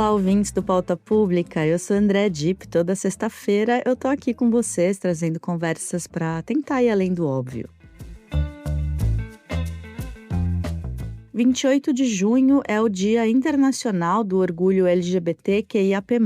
Olá, ouvintes do Pauta Pública, eu sou André Dipp. Toda sexta-feira eu tô aqui com vocês, trazendo conversas para tentar ir além do óbvio. 28 de junho é o Dia Internacional do Orgulho LGBTQIAP+,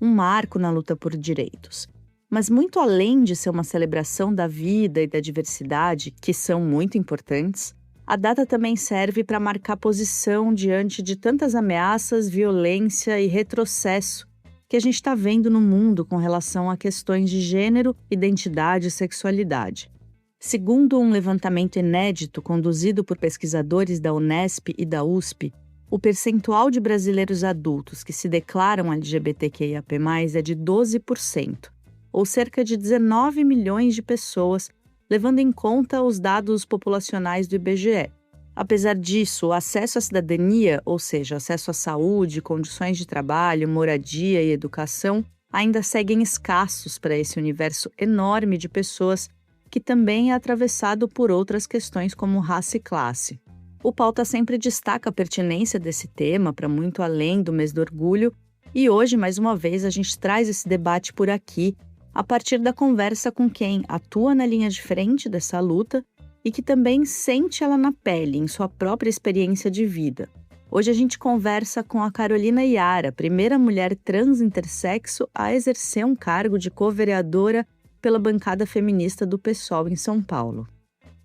um marco na luta por direitos. Mas muito além de ser uma celebração da vida e da diversidade, que são muito importantes, a data também serve para marcar posição diante de tantas ameaças, violência e retrocesso que a gente está vendo no mundo com relação a questões de gênero, identidade e sexualidade. Segundo um levantamento inédito conduzido por pesquisadores da Unesp e da USP, o percentual de brasileiros adultos que se declaram LGBTQIAP+, é de 12%, ou cerca de 19 milhões de pessoas, levando em conta os dados populacionais do IBGE. Apesar disso, o acesso à cidadania, ou seja, acesso à saúde, condições de trabalho, moradia e educação, ainda seguem escassos para esse universo enorme de pessoas que também é atravessado por outras questões como raça e classe. O Pauta sempre destaca a pertinência desse tema para muito além do mês do orgulho, e hoje, mais uma vez, a gente traz esse debate por aqui, a partir da conversa com quem atua na linha de frente dessa luta e que também sente ela na pele, em sua própria experiência de vida. Hoje a gente conversa com a Carolina Iara, primeira mulher trans intersexo a exercer um cargo de co-vereadora pela bancada feminista do PSOL em São Paulo.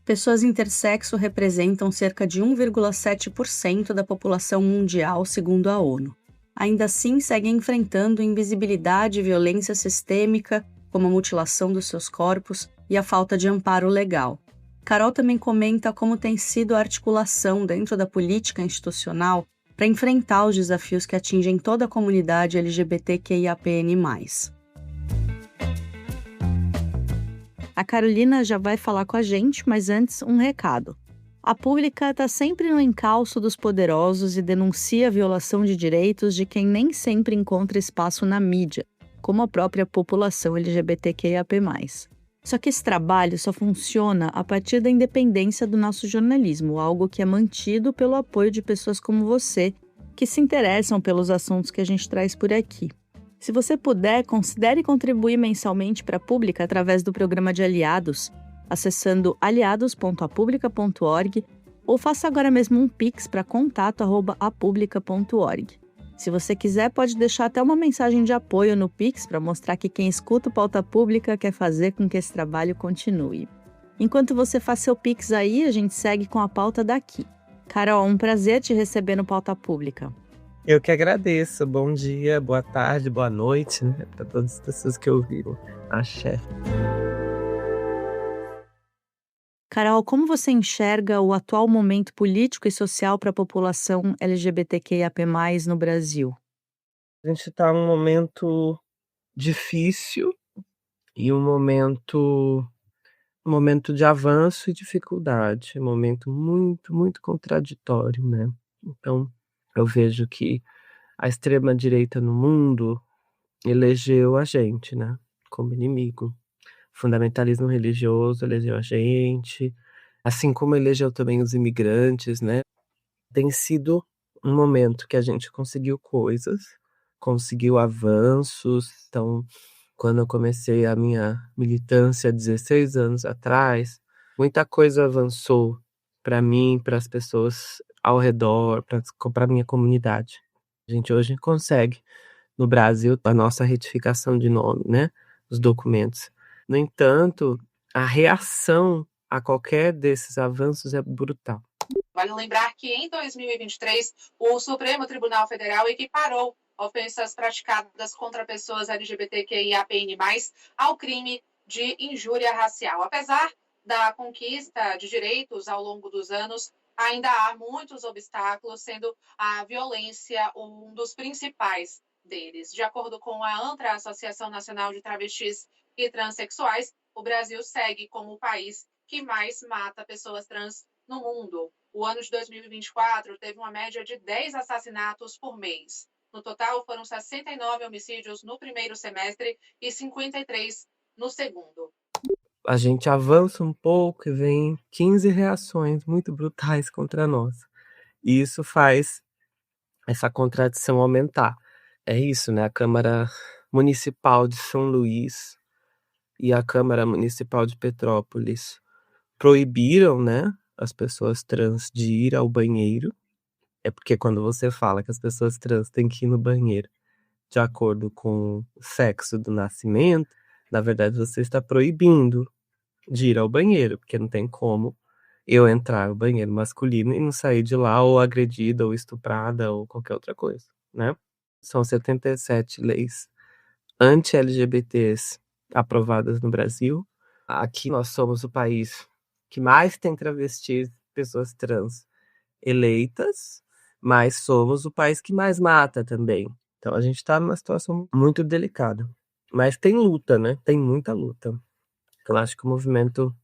Pessoas intersexo representam cerca de 1,7% da população mundial, segundo a ONU. Ainda assim, seguem enfrentando invisibilidade e violência sistêmica, como a mutilação dos seus corpos e a falta de amparo legal. Carol também comenta como tem sido a articulação dentro da política institucional para enfrentar os desafios que atingem toda a comunidade LGBTQIAPN+. A Carolina já vai falar com a gente, mas antes um recado. A Pública está sempre no encalço dos poderosos e denuncia a violação de direitos de quem nem sempre encontra espaço na mídia, como a própria população LGBTQIAP+. Só que esse trabalho só funciona a partir da independência do nosso jornalismo, algo que é mantido pelo apoio de pessoas como você, que se interessam pelos assuntos que a gente traz por aqui. Se você puder, considere contribuir mensalmente para a Pública através do programa de aliados, acessando aliados.apublica.org ou faça agora mesmo um Pix para contato@apublica.org. Se você quiser, pode deixar até uma mensagem de apoio no Pix para mostrar que quem escuta o Pauta Pública quer fazer com que esse trabalho continue. Enquanto você faz seu Pix aí, a gente segue com a pauta daqui. Carol, um prazer te receber no Pauta Pública. Eu que agradeço. Bom dia, boa tarde, boa noite, né, para todas as pessoas que ouviram. Axé. Carol, como você enxerga o atual momento político e social para a população LGBTQIAP+, no Brasil? A gente está num momento difícil e um momento de avanço e dificuldade. Um momento muito, muito contraditório, né? Então, eu vejo que a extrema-direita no mundo elegeu a gente, né, como inimigo. O fundamentalismo religioso elegeu a gente, assim como elegeu também os imigrantes, né? Tem sido um momento que a gente conseguiu coisas, conseguiu avanços. Então, quando eu comecei a minha militância 16 anos atrás, muita coisa avançou para mim, para as pessoas ao redor, para a minha comunidade. A gente hoje consegue, no Brasil, a nossa retificação de nome, né? Os documentos. No entanto, a reação a qualquer desses avanços é brutal. Vale lembrar que em 2023, o Supremo Tribunal Federal equiparou ofensas praticadas contra pessoas LGBTQIAPN+, ao crime de injúria racial. Apesar da conquista de direitos ao longo dos anos, ainda há muitos obstáculos, sendo a violência um dos principais deles. De acordo com a ANTRA, Associação Nacional de Travestis e Transsexuais, o Brasil segue como o país que mais mata pessoas trans no mundo. O ano de 2024 teve uma média de 10 assassinatos por mês. No total, foram 69 homicídios no primeiro semestre e 53 no segundo. A gente avança um pouco e vem 15 reações muito brutais contra nós. E isso faz essa contradição aumentar. É isso, né? A Câmara Municipal de São Luís e a Câmara Municipal de Petrópolis proibiram, né, as pessoas trans de ir ao banheiro. É porque quando você fala que as pessoas trans têm que ir no banheiro de acordo com o sexo do nascimento, na verdade você está proibindo de ir ao banheiro, porque não tem como eu entrar no banheiro masculino e não sair de lá ou agredida ou estuprada ou qualquer outra coisa, né? São 77 leis anti-LGBTs aprovadas no Brasil. Aqui nós somos o país que mais tem travestis, pessoas trans eleitas, mas somos o país que mais mata também. Então a gente está numa situação muito delicada. Mas tem luta, né? Tem muita luta. Eu acho que o movimento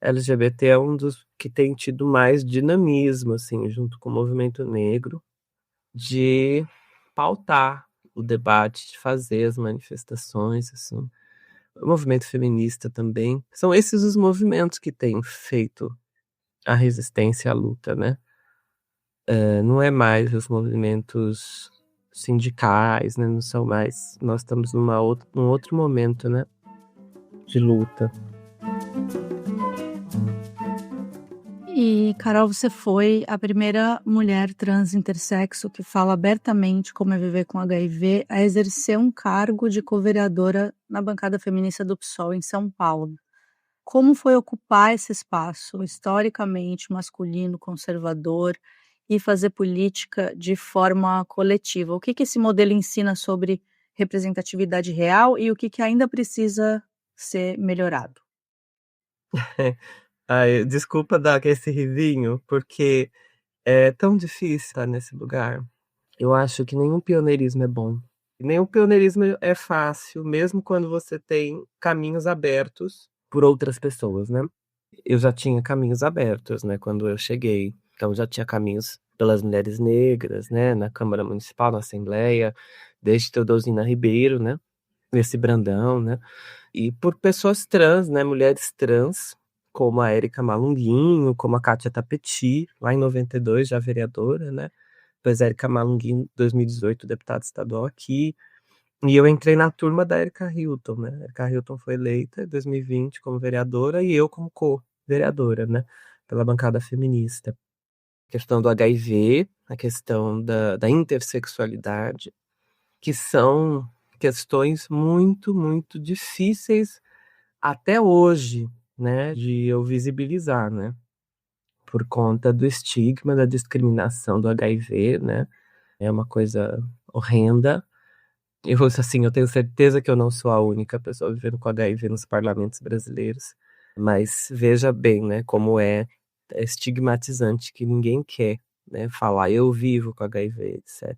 LGBT é um dos que tem tido mais dinamismo, assim, junto com o movimento negro, de pautar o debate, de fazer as manifestações, assim. O movimento feminista também. São esses os movimentos que têm feito a resistência à luta, né? Não é mais os movimentos sindicais, né? Não são mais. Nós estamos num outro momento, né? De luta. E, Carol, você foi a primeira mulher trans intersexo que fala abertamente como é viver com HIV a exercer um cargo de co-vereadora na bancada feminista do PSOL em São Paulo. Como foi ocupar esse espaço historicamente masculino, conservador, e fazer política de forma coletiva? O que esse modelo ensina sobre representatividade real e o que ainda precisa ser melhorado? Ai, desculpa dar esse risinho, porque é tão difícil estar nesse lugar. Eu acho que nenhum pioneirismo é bom. Nenhum pioneirismo é fácil, mesmo quando você tem caminhos abertos por outras pessoas, né? Eu já tinha caminhos abertos, né, quando eu cheguei. Então já tinha caminhos pelas mulheres negras, né, na Câmara Municipal, na Assembleia, desde Teodosina Ribeiro, né, esse Brandão, né, e por pessoas trans, né, mulheres trans, como a Érica Malunguinho, como a Kátia Tapeti, lá em 92, já vereadora, né, depois a Érica Malunguinho, 2018, deputada estadual aqui, e eu entrei na turma da Erika Hilton, né? A Erika Hilton foi eleita em 2020 como vereadora e eu como co-vereadora, né? Pela bancada feminista. A questão do HIV, a questão da intersexualidade, que são questões muito, muito difíceis até hoje, né? De eu visibilizar, né? Por conta do estigma, da discriminação do HIV, né? É uma coisa horrenda. Eu tenho certeza que eu não sou a única pessoa vivendo com HIV nos parlamentos brasileiros, mas veja bem, né, como é estigmatizante que ninguém quer, né, falar eu vivo com HIV, etc.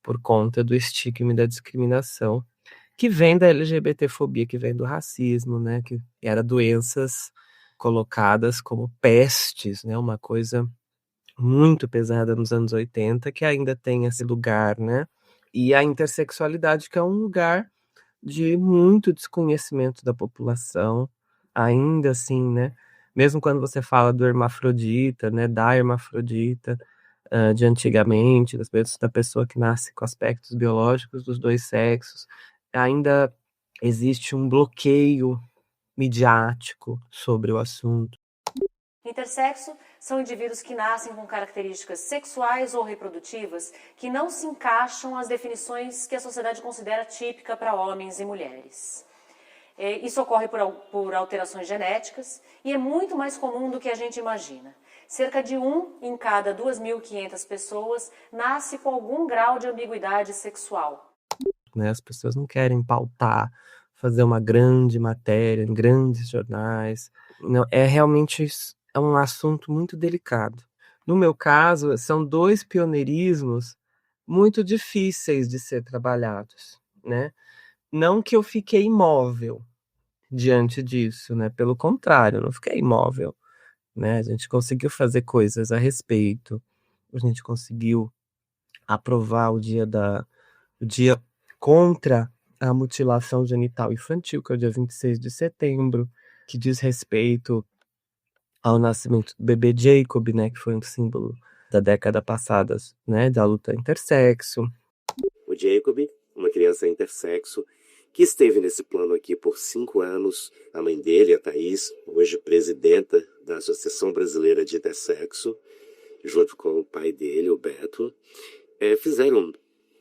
Por conta do estigma e da discriminação que vem da LGBTfobia, que vem do racismo, né, que era doenças colocadas como pestes, né, uma coisa muito pesada nos anos 80, que ainda tem esse lugar, né? E a intersexualidade, que é um lugar de muito desconhecimento da população, ainda assim, né? Mesmo quando você fala do hermafrodita, né? Da hermafrodita, de antigamente, da pessoa que nasce com aspectos biológicos dos dois sexos, ainda existe um bloqueio midiático sobre o assunto. Intersexo são indivíduos que nascem com características sexuais ou reprodutivas que não se encaixam às definições que a sociedade considera típica para homens e mulheres. Isso ocorre por alterações genéticas e é muito mais comum do que a gente imagina. Cerca de 1 em cada 2.500 pessoas nasce com algum grau de ambiguidade sexual. Né? As pessoas não querem pautar, fazer uma grande matéria em grandes jornais. Não, realmente é um assunto muito delicado. No meu caso, são 2 pioneirismos muito difíceis de ser trabalhados, né? Não que eu fiquei imóvel diante disso, né? Pelo contrário, eu não fiquei imóvel, né? A gente conseguiu fazer coisas a respeito. A gente conseguiu aprovar o dia contra a mutilação genital infantil, que é o dia 26 de setembro, que diz respeito ao nascimento do bebê Jacob, né, que foi um símbolo da década passada, né, da luta intersexo. O Jacob, uma criança intersexo, que esteve nesse plano aqui por 5 anos, a mãe dele, a Thaís, hoje presidenta da Associação Brasileira de Intersexo, junto com o pai dele, o Beto, fizeram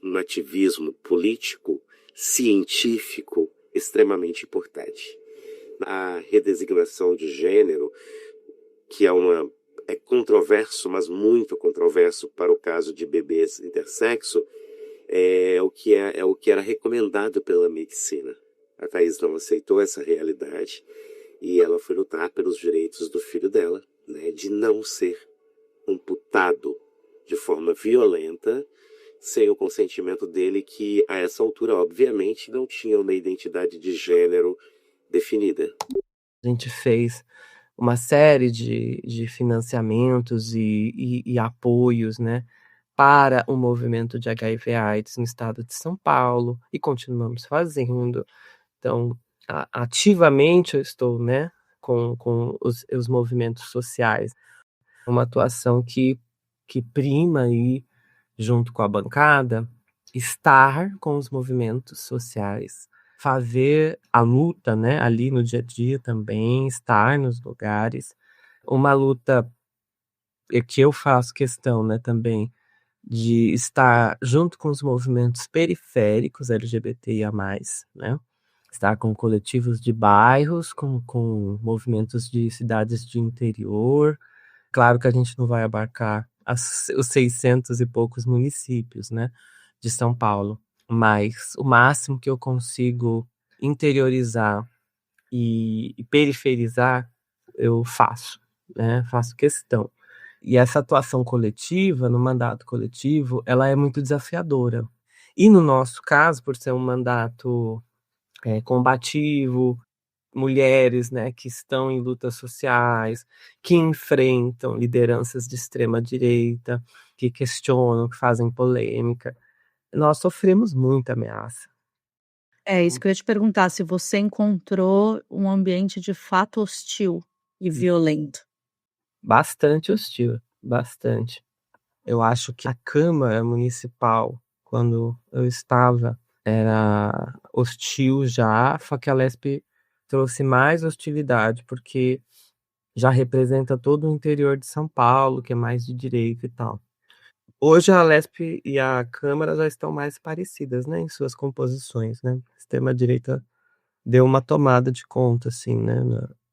um ativismo político, científico, extremamente importante. A redesignação de gênero, que é controverso, mas muito controverso para o caso de bebês intersexo, é o que era recomendado pela medicina. A Thaís não aceitou essa realidade e ela foi lutar pelos direitos do filho dela, né, de não ser amputado de forma violenta, sem o consentimento dele, que a essa altura, obviamente, não tinha uma identidade de gênero definida. A gente fez uma série de financiamentos e apoios, né, para o movimento de HIV/AIDS no estado de São Paulo, e continuamos fazendo. Então, ativamente eu estou, né, com os movimentos sociais. Uma atuação que prima aí, junto com a bancada, estar com os movimentos sociais, fazer a luta, né, ali no dia a dia também, estar nos lugares. Uma luta que eu faço questão, né, também, de estar junto com os movimentos periféricos LGBTIA+, né, estar com coletivos de bairros, com movimentos de cidades de interior. Claro que a gente não vai abarcar os 600 e poucos municípios, né, de São Paulo, mas o máximo que eu consigo interiorizar e periferizar, eu faço, né, faço questão. E essa atuação coletiva, no mandato coletivo, ela é muito desafiadora. E no nosso caso, por ser um mandato combativo, mulheres, né, que estão em lutas sociais, que enfrentam lideranças de extrema direita, que questionam, que fazem polêmica, nós sofremos muita ameaça. É isso que eu ia te perguntar, se você encontrou um ambiente de fato hostil e violento. Bastante hostil, bastante. Eu acho que a Câmara Municipal, quando eu estava, era hostil já, só que a Lespe trouxe mais hostilidade, porque já representa todo o interior de São Paulo, que é mais de direita e tal. Hoje a Lespe e a Câmara já estão mais parecidas, né, em suas composições, né? A extrema-direita deu uma tomada de conta, assim, né,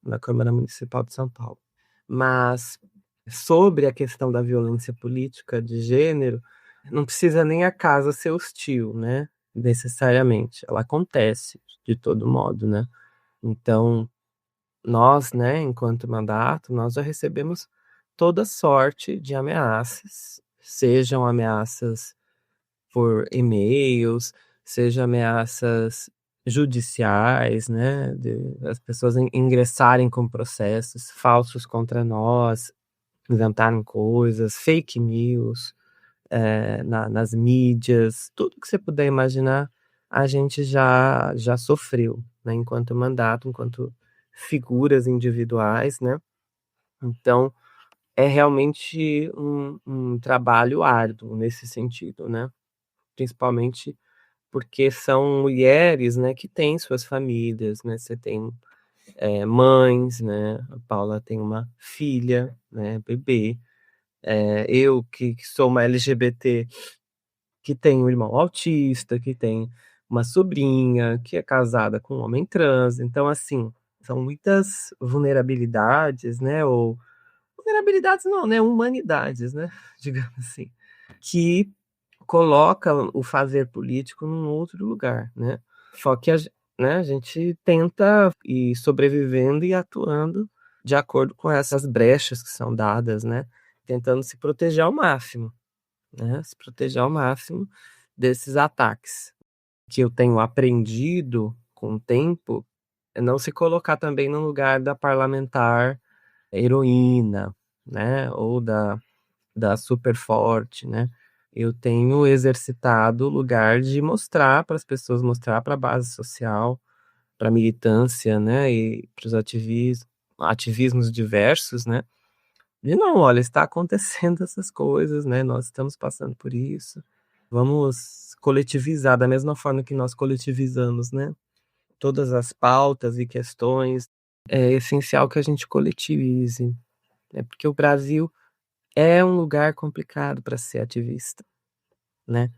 na Câmara Municipal de São Paulo. Mas sobre a questão da violência política de gênero, não precisa nem a casa ser hostil, né, necessariamente. Ela acontece de todo modo, né? Então, nós, né, enquanto mandato, nós já recebemos toda sorte de ameaças, sejam ameaças por e-mails, sejam ameaças judiciais, né, as pessoas ingressarem com processos falsos contra nós, inventarem coisas, fake news, nas mídias, tudo que você puder imaginar, a gente já sofreu, né, enquanto mandato, enquanto figuras individuais, né? Então, é realmente um trabalho árduo nesse sentido, né? Principalmente porque são mulheres, né, que têm suas famílias, né? Você tem mães, né? A Paula tem uma filha, né, bebê. Eu que sou uma LGBT, que tem um irmão autista, que tem uma sobrinha, que é casada com um homem trans. Então, assim, são muitas vulnerabilidades, né? Ou vulnerabilidades não, né? Humanidades, né? Digamos assim, que coloca o fazer político num outro lugar, né? Só que né, a gente tenta ir sobrevivendo e atuando de acordo com essas brechas que são dadas, né? Tentando se proteger ao máximo, né? Se proteger ao máximo desses ataques. Que eu tenho aprendido com o tempo é não se colocar também no lugar da parlamentar heroína, né? Ou da super forte, né? Eu tenho exercitado o lugar de mostrar para as pessoas, mostrar para a base social, para a militância, né? E para os ativismos diversos, né? E não, olha, está acontecendo essas coisas, né? Nós estamos passando por isso. Vamos coletivizar da mesma forma que nós coletivizamos, né? Todas as pautas e questões. É essencial que a gente coletivize, né? Porque o Brasil é um lugar complicado para ser ativista, né?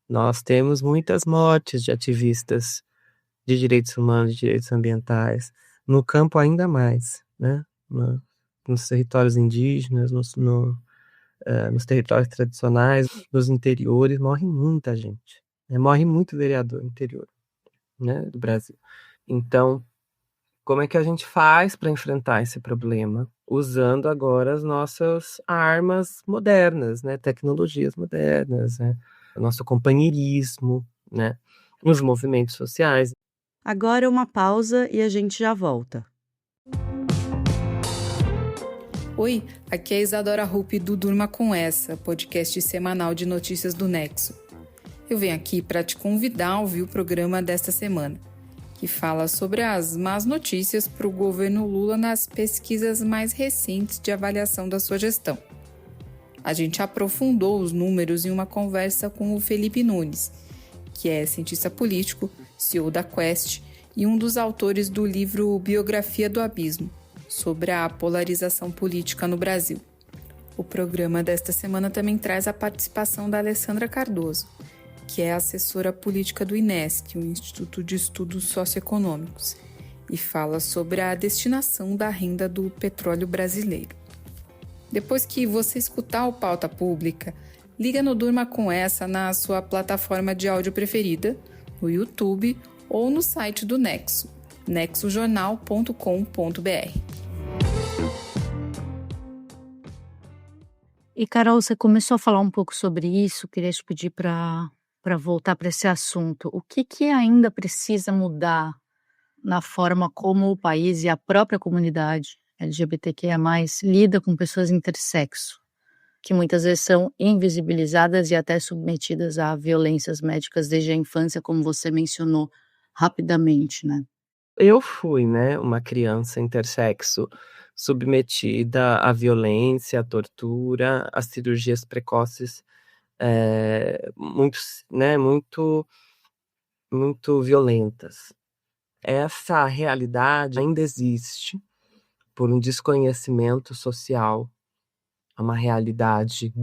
Nós temos muitas mortes de ativistas de direitos humanos, de direitos ambientais, no campo ainda mais, né? Nos territórios indígenas, nos territórios tradicionais, nos interiores, morre muita gente, né? Morre muito vereador no interior, né, do Brasil. Então, como é que a gente faz para enfrentar esse problema? Usando agora as nossas armas modernas, né? Tecnologias modernas, né? O nosso companheirismo, né? Os movimentos sociais. Agora uma pausa e a gente já volta. Oi, aqui é Isadora Rupp do Durma Com Essa, podcast semanal de notícias do Nexo. Eu venho aqui para te convidar a ouvir o programa desta semana, que fala sobre as más notícias para o governo Lula nas pesquisas mais recentes de avaliação da sua gestão. A gente aprofundou os números em uma conversa com o Felipe Nunes, que é cientista político, CEO da Quest e um dos autores do livro Biografia do Abismo, sobre a polarização política no Brasil. O programa desta semana também traz a participação da Alessandra Cardoso, que é assessora política do INESC, o Instituto de Estudos Socioeconômicos, e fala sobre a destinação da renda do petróleo brasileiro. Depois que você escutar o Pauta Pública, liga no Durma Com Essa na sua plataforma de áudio preferida, no YouTube ou no site do Nexo, nexojornal.com.br. E, Carol, você começou a falar um pouco sobre isso, queria te pedir para voltar para esse assunto. O que ainda precisa mudar na forma como o país e a própria comunidade LGBTQIA+, lida com pessoas intersexo, que muitas vezes são invisibilizadas e até submetidas a violências médicas desde a infância, como você mencionou rapidamente, né? Eu fui, né, uma criança intersexo submetida à violência, à tortura, às cirurgias precoces, muito violentas. Essa realidade ainda existe por um desconhecimento social. É uma realidade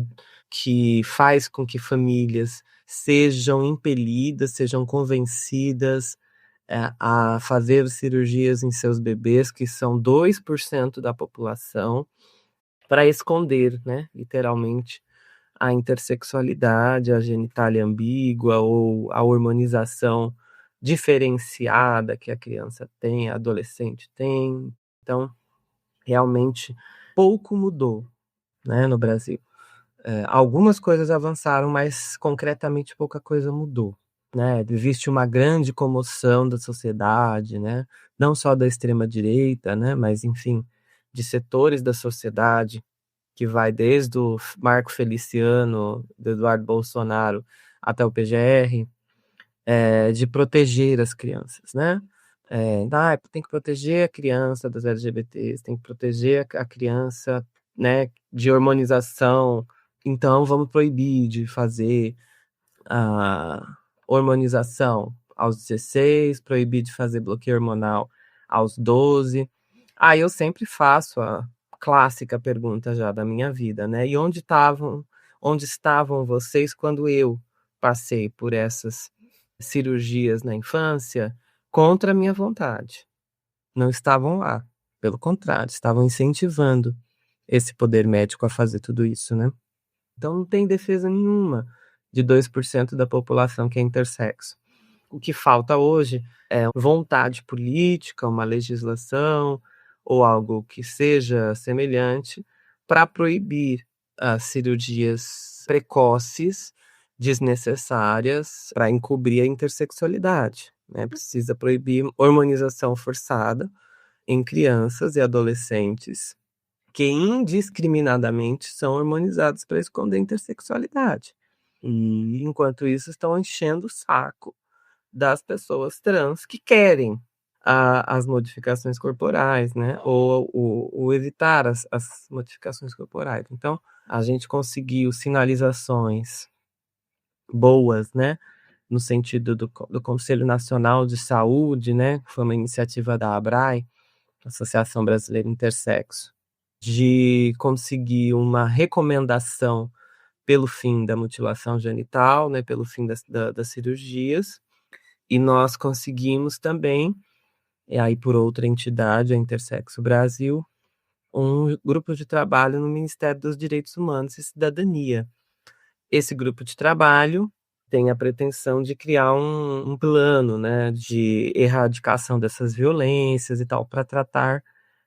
que faz com que famílias sejam impelidas, sejam convencidas a fazer cirurgias em seus bebês, que são 2% da população, para esconder, né, literalmente, a intersexualidade, a genitália ambígua ou a hormonização diferenciada que a criança tem, a adolescente tem. Então, realmente, pouco mudou, né, no Brasil. Algumas coisas avançaram, mas concretamente pouca coisa mudou, né? Existe uma grande comoção da sociedade, né? Não só da extrema-direita, né? Mas, enfim, de setores da sociedade, que vai desde o Marco Feliciano, do Eduardo Bolsonaro, até o PGR, de proteger as crianças, né? Tem que proteger a criança das LGBTs, tem que proteger a criança, né, de hormonização, então vamos proibir de fazer a hormonização aos 16, proibir de fazer bloqueio hormonal aos 12. Eu sempre faço a clássica pergunta já da minha vida, né? E onde estavam vocês quando eu passei por essas cirurgias na infância contra a minha vontade? Não estavam lá, pelo contrário, estavam incentivando esse poder médico a fazer tudo isso, né? Então não tem defesa nenhuma de 2% da população que é intersexo. O que falta hoje é vontade política, uma legislação ou algo que seja semelhante para proibir as cirurgias precoces, desnecessárias, para encobrir a intersexualidade, né? Precisa proibir hormonização forçada em crianças e adolescentes que indiscriminadamente são hormonizados para esconder a intersexualidade. E, enquanto isso, estão enchendo o saco das pessoas trans que querem as modificações corporais, né? Ou o evitar as modificações corporais. Então, a gente conseguiu sinalizações boas, né? No sentido do Conselho Nacional de Saúde, né? Que foi uma iniciativa da ABRAE, Associação Brasileira Intersexo, de conseguir uma recomendação pelo fim da mutilação genital, né? Pelo fim das cirurgias. E nós conseguimos também, e aí por outra entidade, a Intersexo Brasil, um grupo de trabalho no Ministério dos Direitos Humanos e Cidadania. Esse grupo de trabalho tem a pretensão de criar um plano, né, de erradicação dessas violências e tal, para tratar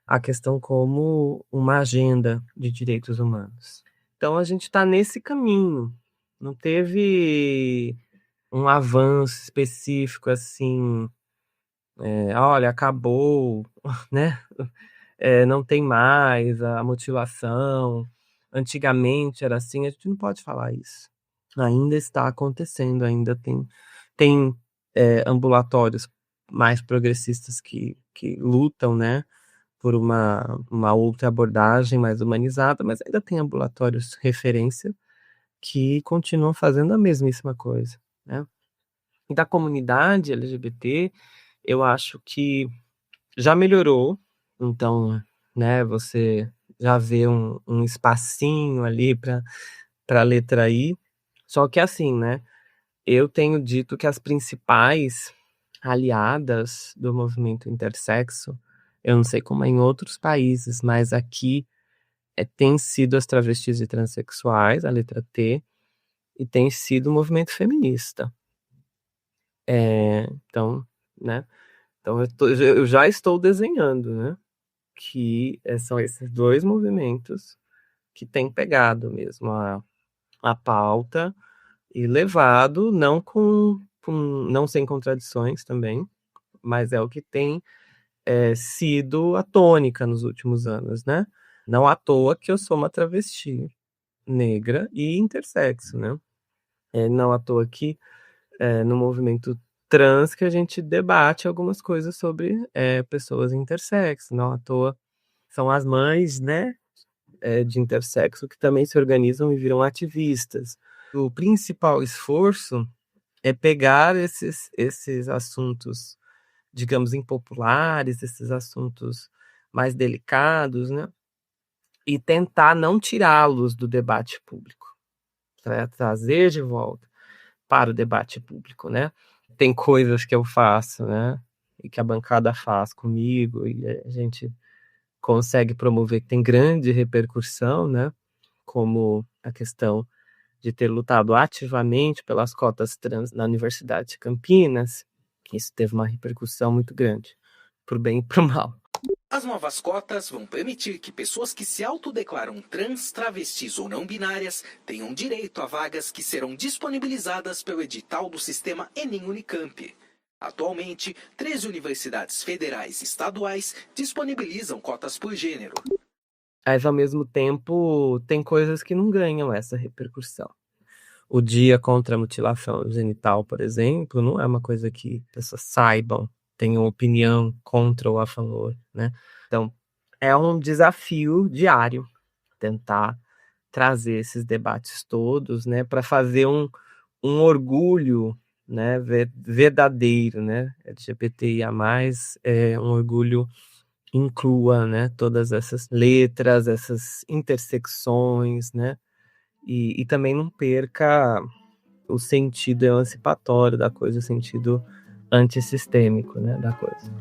a questão como uma agenda de direitos humanos. Então a gente está nesse caminho. Não teve um avanço específico assim, olha, acabou, né? Não tem mais a mutilação. Antigamente era assim, a gente não pode falar isso. Ainda está acontecendo, ainda tem ambulatórios mais progressistas que lutam, né, por uma outra abordagem mais humanizada, mas ainda tem ambulatórios referência que continuam fazendo a mesmíssima coisa, né? E da comunidade LGBT, eu acho que já melhorou, então, né, você já vê um espacinho ali para a letra I. Só que assim, né, eu tenho dito que as principais aliadas do movimento intersexo, eu não sei como é em outros países, mas aqui tem sido as travestis e transexuais, a letra T, e tem sido o movimento feminista. Então, né, então eu já estou desenhando, né, que são esses dois movimentos que têm pegado mesmo a pauta e levado, não sem contradições também, mas é o que tem sido a tônica nos últimos anos, né? Não à toa que eu sou uma travesti negra e intersexo, né? Não à toa que no movimento trans que a gente debate algumas coisas sobre pessoas intersexo, não à toa são as mães, né, de intersexo que também se organizam e viram ativistas. O principal esforço é pegar esses assuntos, digamos, impopulares, esses assuntos mais delicados, né, e tentar não tirá-los do debate público, trazer de volta para o debate público, né? Tem coisas que eu faço, né, e que a bancada faz comigo e a gente consegue promover que tem grande repercussão, né, como a questão de ter lutado ativamente pelas cotas trans na Universidade de Campinas, que isso teve uma repercussão muito grande, pro bem e pro mal. As novas cotas vão permitir que pessoas que se autodeclaram trans, travestis ou não binárias tenham direito a vagas que serão disponibilizadas pelo edital do sistema Enem Unicamp. Atualmente, 13 universidades federais e estaduais disponibilizam cotas por gênero. Mas, ao mesmo tempo, tem coisas que não ganham essa repercussão. O Dia contra a Mutilação Genital, por exemplo, não é uma coisa que pessoas saibam, tenham opinião contra ou a favor, né? Então, é um desafio diário tentar trazer esses debates todos, né, para fazer um orgulho, né, verdadeiro, né, LGBTIA+, um orgulho inclua, né, todas essas letras, essas intersecções, né, e também não perca o sentido emancipatório da coisa, o sentido antissistêmico, né, da coisa.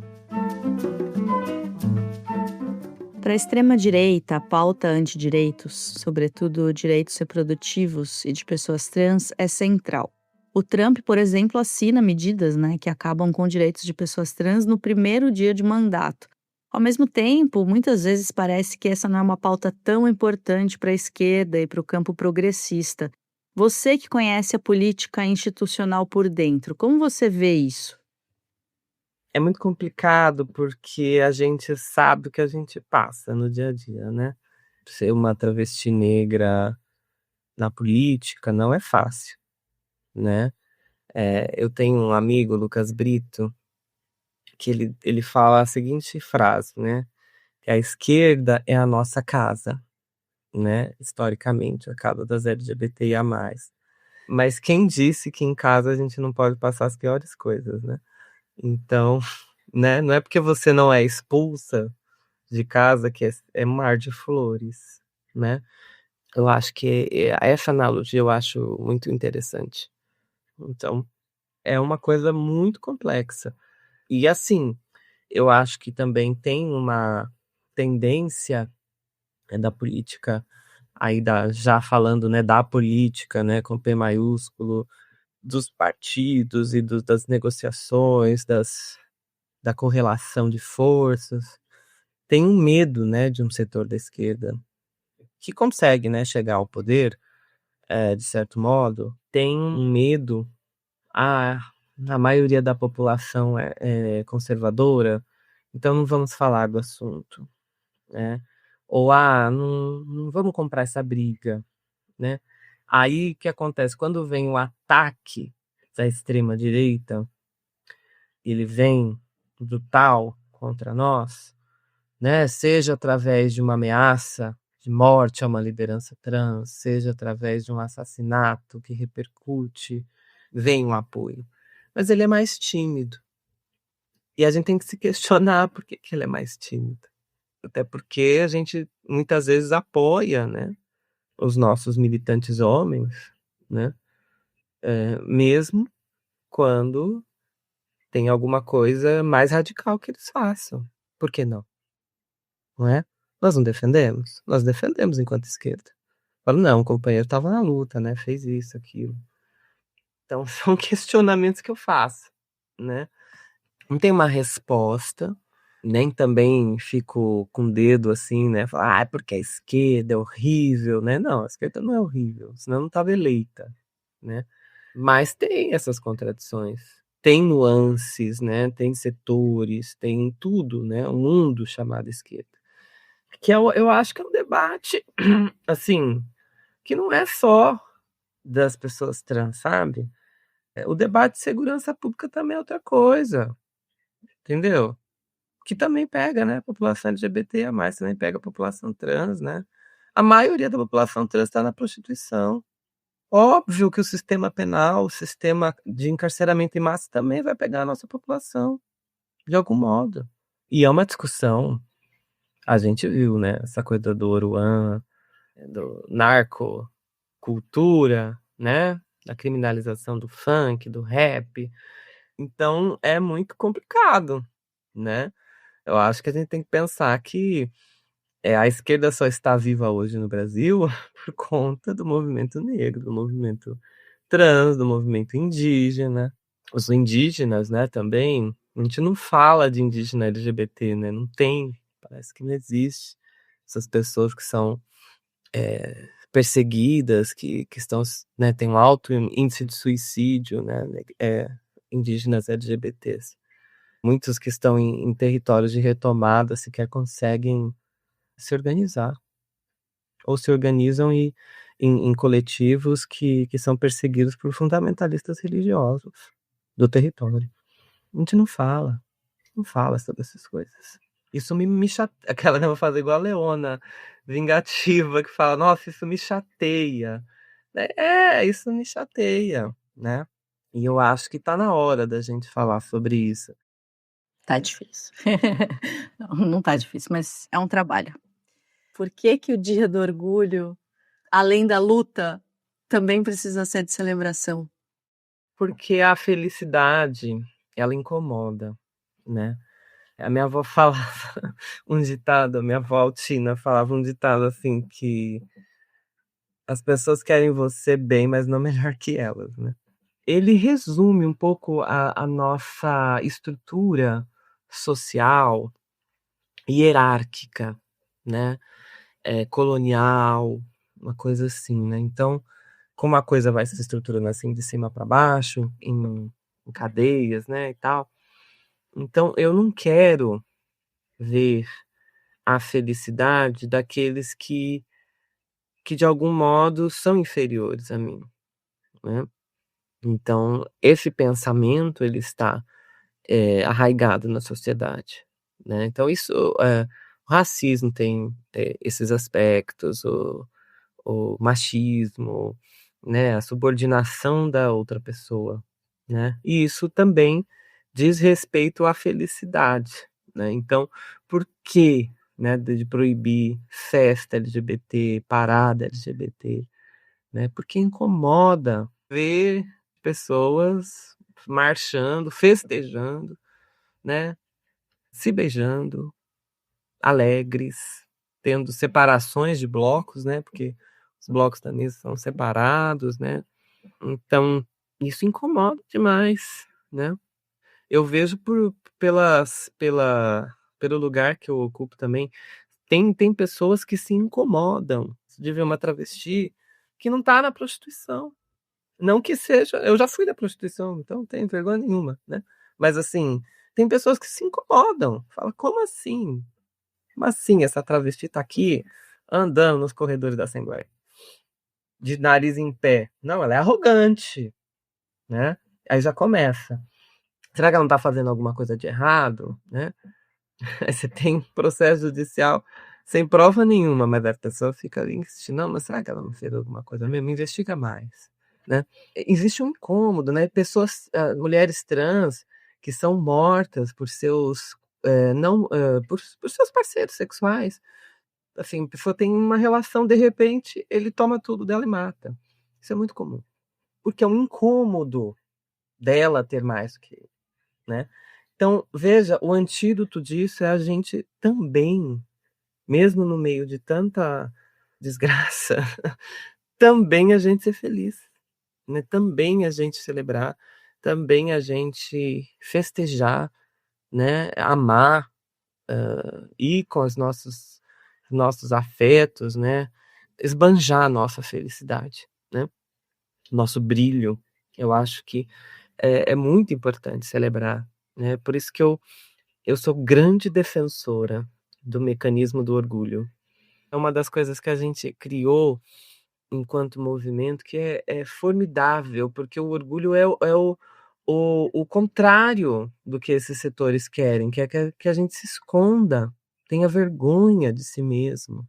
Para a extrema-direita, a pauta antidireitos, sobretudo direitos reprodutivos e de pessoas trans, é central. O Trump, por exemplo, assina medidas, né, que acabam com direitos de pessoas trans no primeiro dia de mandato. Ao mesmo tempo, muitas vezes parece que essa não é uma pauta tão importante para a esquerda e para o campo progressista. Você que conhece a política institucional por dentro, como você vê isso? É muito complicado porque a gente sabe o que a gente passa no dia a dia, né? Ser uma travesti negra na política não é fácil, né? Eu tenho um amigo, Lucas Brito, que ele fala a seguinte frase, né? Que a esquerda é a nossa casa, né? Historicamente, a casa das LGBTIA+. Mas quem disse que em casa a gente não pode passar as piores coisas, né? Então, né? Não é porque você não é expulsa de casa que é um mar de flores, né? Eu acho que essa analogia eu acho muito interessante. Então, é uma coisa muito complexa. E assim, eu acho que também tem uma tendência da política, já falando, né, da política, né, com P maiúsculo, dos partidos e das negociações, da correlação de forças. Tem um medo, né, de um setor da esquerda que consegue, né, chegar ao poder, de certo modo, tem um medo. A maioria da população é conservadora, então não vamos falar do assunto, né? Ou, não vamos comprar essa briga, né? Aí, o que acontece? Quando vem o ataque da extrema-direita, ele vem brutal contra nós, né? Seja através de uma ameaça de morte a uma liderança trans, seja através de um assassinato que repercute, vem um apoio. Mas ele é mais tímido. E a gente tem que se questionar por que ele é mais tímido. Até porque a gente muitas vezes apoia, né, os nossos militantes homens, né, mesmo quando tem alguma coisa mais radical que eles façam. Por que não? Não é? Nós não defendemos? Nós defendemos enquanto esquerda. Falo, não, o companheiro estava na luta, né, fez isso, aquilo. Então, são questionamentos que eu faço, né? Não tem uma resposta, nem também fico com o dedo assim, né? Falar, é porque a esquerda é horrível, né? Não, a esquerda não é horrível, senão não estava eleita, né? Mas tem essas contradições, tem nuances, né? Tem setores, tem tudo, né? Um mundo chamado esquerda. Que eu acho que é um debate, assim, que não é só das pessoas trans, sabe? O debate de segurança pública também é outra coisa, entendeu? Que também pega, né, a população LGBTIA+, também pega a população trans, né. A maioria da população trans está na prostituição. Óbvio que o sistema penal, o sistema de encarceramento em massa também vai pegar a nossa população, de algum modo. E é uma discussão, a gente viu, né, essa coisa do Oruan, do narcocultura, né, da criminalização do funk, do rap. Então é muito complicado, né. Eu acho que a gente tem que pensar que a esquerda só está viva hoje no Brasil por conta do movimento negro, do movimento trans, do movimento indígena. Os indígenas, né, também. A gente não fala de indígena LGBT, né? Não tem, parece que não existe. Essas pessoas que são perseguidas, que estão, né, tem um alto índice de suicídio, né? Indígenas LGBTs. Muitos que estão em territórios de retomada sequer conseguem se organizar. Ou se organizam em coletivos que são perseguidos por fundamentalistas religiosos do território. A gente não fala sobre essas coisas. Isso me chateia. Aquela, né, eu vou fazer igual a Leona, vingativa, que fala, nossa, isso me chateia. Isso me chateia, né? E eu acho que tá na hora da gente falar sobre isso. Tá difícil. Não tá difícil, mas é um trabalho. Por que o Dia do Orgulho, além da luta, também precisa ser de celebração? Porque a felicidade, ela incomoda, né? A minha avó falava um ditado, a minha avó Altina falava um ditado assim, que as pessoas querem você bem, mas não melhor que elas, né? Ele resume um pouco a nossa estrutura social, hierárquica, né? Colonial, uma coisa assim, né? Então, como a coisa vai se estruturando assim de cima para baixo, em cadeias, né, e tal. Então, eu não quero ver a felicidade daqueles que de algum modo são inferiores a mim, né? Então, esse pensamento ele está arraigado na sociedade, né? Então o racismo tem esses aspectos, o machismo, né? A subordinação da outra pessoa, né? E isso também diz respeito à felicidade, né? Então, por que, né, de proibir festa LGBT, parada LGBT, né? Porque incomoda ver pessoas marchando, festejando, né? Se beijando, alegres, tendo separações de blocos, né? Porque os blocos também são separados, né? Então, isso incomoda demais, né? Eu vejo pelo lugar que eu ocupo também, tem pessoas que se incomodam de ver uma travesti que não tá na prostituição. Não que seja, eu já fui da prostituição, então não tenho vergonha nenhuma, né? Mas assim, tem pessoas que se incomodam. Fala, como assim? Como assim essa travesti tá aqui andando nos corredores da Assembleia? De nariz em pé. Não, ela é arrogante, né? Aí já começa. Será que ela não tá fazendo alguma coisa de errado, né? Aí você tem processo judicial sem prova nenhuma, mas a pessoa fica ali insistindo, não, mas será que ela não fez alguma coisa mesmo? Investiga mais, né? Existe um incômodo, né? Pessoas, mulheres trans que são mortas por seus por seus parceiros sexuais. Assim, a pessoa tem uma relação, de repente, ele toma tudo dela e mata. Isso é muito comum. Porque é um incômodo dela ter mais que ele, né? Então, veja, o antídoto disso é a gente também, mesmo no meio de tanta desgraça, também a gente ser feliz, né? Também a gente celebrar, também a gente festejar, né? Amar, ir com os nossos afetos, né? Esbanjar a nossa felicidade, né? Nosso brilho. Eu acho que é muito importante celebrar, né? Por isso que eu sou grande defensora do mecanismo do orgulho. É uma das coisas que a gente criou enquanto movimento que é formidável, porque o orgulho é o contrário do que esses setores querem, que é que a gente se esconda, tenha vergonha de si mesmo,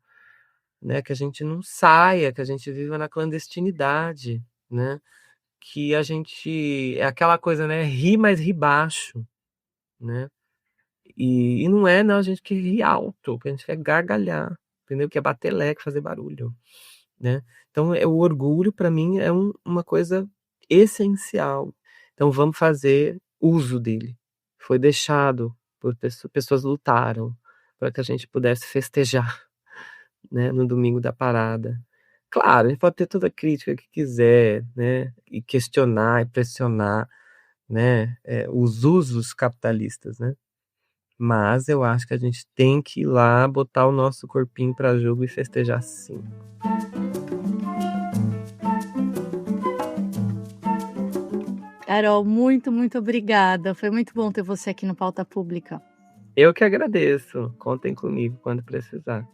né? Que a gente não saia, que a gente viva na clandestinidade, né? Que a gente... É aquela coisa, né? Ri, mas ri baixo, né? E não a gente quer rir alto, que a gente quer gargalhar, entendeu? Que é bater leque, fazer barulho, né? Então, o orgulho, para mim, é uma coisa essencial. Então, vamos fazer uso dele. Foi deixado por pessoas lutaram para que a gente pudesse festejar, né, no domingo da parada. Claro, a gente pode ter toda a crítica que quiser, né, e questionar e pressionar, né, os usos capitalistas, né? Mas eu acho que a gente tem que ir lá, botar o nosso corpinho para jogo e festejar sim. Carol, muito, muito obrigada. Foi muito bom ter você aqui no Pauta Pública. Eu que agradeço. Contem comigo quando precisar.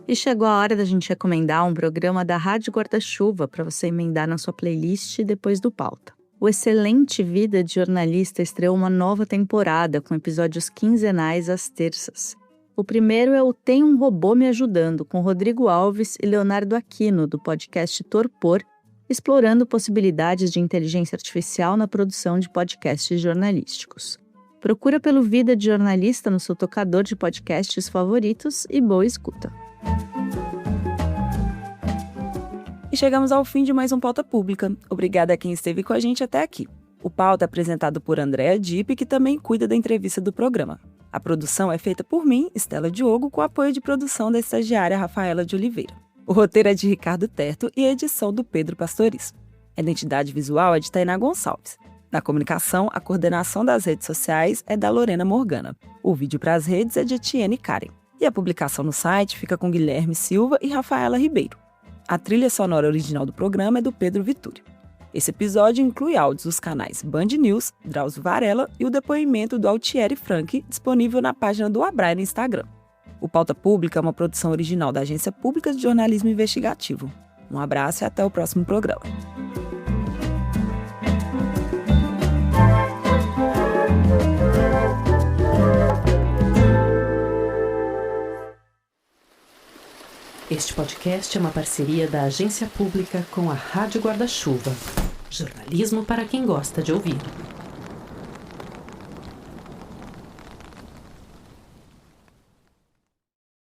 E chegou a hora da gente recomendar um programa da Rádio Guarda-Chuva para você emendar na sua playlist depois do Pauta. O Excelente Vida de Jornalista estreou uma nova temporada com episódios quinzenais às terças. O primeiro é o Tem um Robô Me Ajudando, com Rodrigo Alves e Leonardo Aquino, do podcast Torpor, explorando possibilidades de inteligência artificial na produção de podcasts jornalísticos. Procura pelo Vida de Jornalista no seu tocador de podcasts favoritos e boa escuta. E chegamos ao fim de mais um Pauta Pública. Obrigada a quem esteve com a gente até aqui. O Pauta é apresentado por Andréa Dipp, que também cuida da entrevista do programa. A produção é feita por mim, Estela Diogo, com apoio de produção da estagiária Rafaela de Oliveira. O roteiro é de Ricardo Terto e a edição do Pedro Pastoriz. A identidade visual é de Tainá Gonçalves. Na comunicação, a coordenação das redes sociais é da Lorena Morgana. O vídeo para as redes é de Etienne Karen. E a publicação no site fica com Guilherme Silva e Rafaela Ribeiro. A trilha sonora original do programa é do Pedro Vitúrio. Esse episódio inclui áudios dos canais Band News, Drauzio Varela e o depoimento do Altieri Frank, disponível na página do Abrai no Instagram. O Pauta Pública é uma produção original da Agência Pública de Jornalismo Investigativo. Um abraço e até o próximo programa. Este podcast é uma parceria da Agência Pública com a Rádio Guarda-Chuva. Jornalismo para quem gosta de ouvir.